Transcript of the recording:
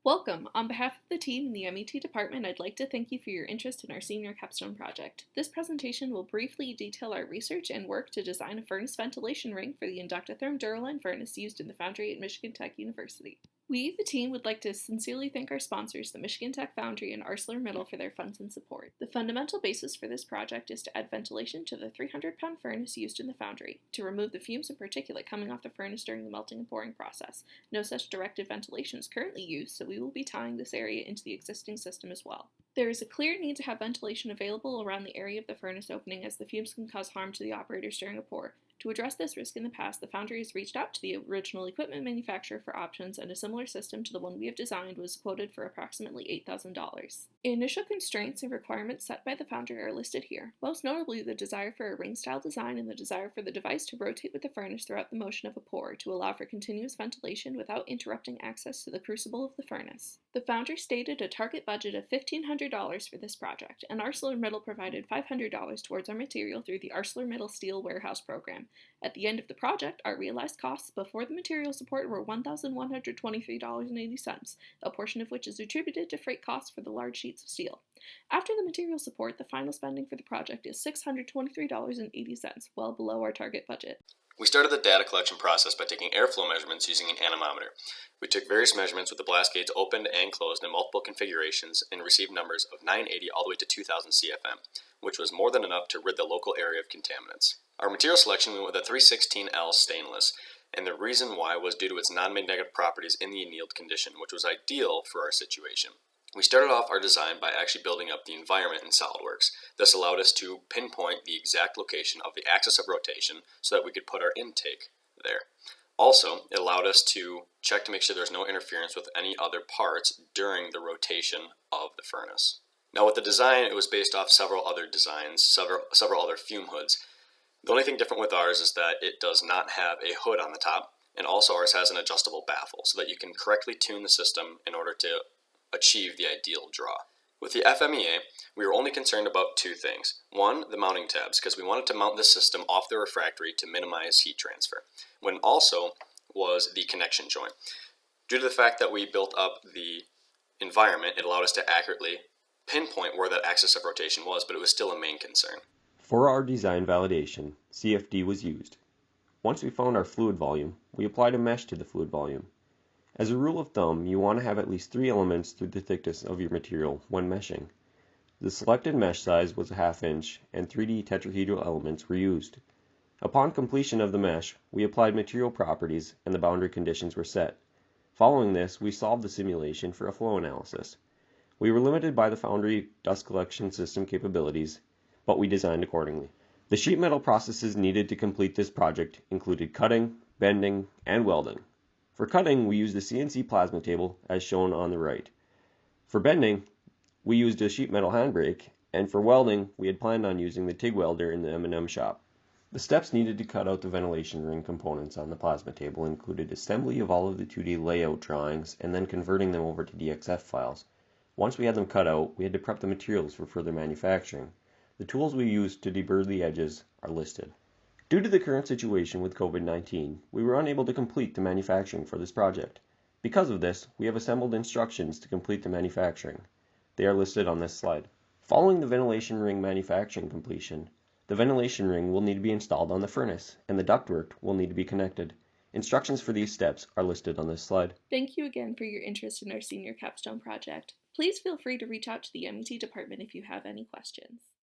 Welcome! On behalf of the team in the MET department, I'd like to thank you for your interest in our senior capstone project. This presentation will briefly detail our research and work to design a furnace ventilation ring for the Inductotherm Duraline furnace used in the foundry at Michigan Tech University. We, the team, would like to sincerely thank our sponsors, the Michigan Tech Foundry and ArcelorMittal, for their funds and support. The fundamental basis for this project is to add ventilation to the 300-pound furnace used in the foundry, to remove the fumes and particulate coming off the furnace during the melting and pouring process. No such directed ventilation is currently used, so we will be tying this area into the existing system as well. There is a clear need to have ventilation available around the area of the furnace opening, as the fumes can cause harm to the operators during a pour. To address this risk in the past, the foundry has reached out to the original equipment manufacturer for options, and a similar system to the one we have designed was quoted for approximately $8,000. Initial constraints and requirements set by the foundry are listed here, most notably the desire for a ring-style design and the desire for the device to rotate with the furnace throughout the motion of a pour to allow for continuous ventilation without interrupting access to the crucible of the furnace. The foundry stated a target budget of $1,500 for this project, and ArcelorMittal provided $500 towards our material through the ArcelorMittal Steel Warehouse Program. At the end of the project, our realized costs before the material support were $1,123.80, a portion of which is attributed to freight costs for the large sheets of steel. After the material support, the final spending for the project is $623.80, well below our target budget. We started the data collection process by taking airflow measurements using an anemometer. We took various measurements with the blast gates opened and closed in multiple configurations and received numbers of 980 all the way to 2000 CFM, which was more than enough to rid the local area of contaminants. Our material selection went with a 316L stainless, and the reason why was due to its non-magnetic properties in the annealed condition, which was ideal for our situation. We started off our design by actually building up the environment in Solidworks. This allowed us to pinpoint the exact location of the axis of rotation so that we could put our intake there. Also, it allowed us to check to make sure there's no interference with any other parts during the rotation of the furnace. Now with the design, it was based off several other designs, several other fume hoods. The only thing different with ours is that it does not have a hood on the top, and also ours has an adjustable baffle so that you can correctly tune the system in order to achieve the ideal draw. With the FMEA, we were only concerned about two things. One, the mounting tabs, because we wanted to mount this system off the refractory to minimize heat transfer. When also was the connection joint. Due to the fact that we built up the environment, it allowed us to accurately pinpoint where that axis of rotation was, but it was still a main concern. For our design validation, CFD was used. Once we found our fluid volume, we applied a mesh to the fluid volume. As a rule of thumb, you want to have at least 3 elements through the thickness of your material when meshing. The selected mesh size was a 1/2 inch, and 3D tetrahedral elements were used. Upon completion of the mesh, we applied material properties and the boundary conditions were set. Following this, we solved the simulation for a flow analysis. We were limited by the foundry dust collection system capabilities, but we designed accordingly. The sheet metal processes needed to complete this project included cutting, bending, and welding. For cutting, we used the CNC Plasma table as shown on the right. For bending, we used a sheet metal handbrake, and for welding, we had planned on using the TIG welder in the M&M shop. The steps needed to cut out the ventilation ring components on the plasma table included assembly of all of the 2D layout drawings and then converting them over to DXF files. Once we had them cut out, we had to prep the materials for further manufacturing. The tools we used to deburr the edges are listed. Due to the current situation with COVID-19, we were unable to complete the manufacturing for this project. Because of this, we have assembled instructions to complete the manufacturing. They are listed on this slide. Following the ventilation ring manufacturing completion, the ventilation ring will need to be installed on the furnace, and the ductwork will need to be connected. Instructions for these steps are listed on this slide. Thank you again for your interest in our senior capstone project. Please feel free to reach out to the MET department if you have any questions.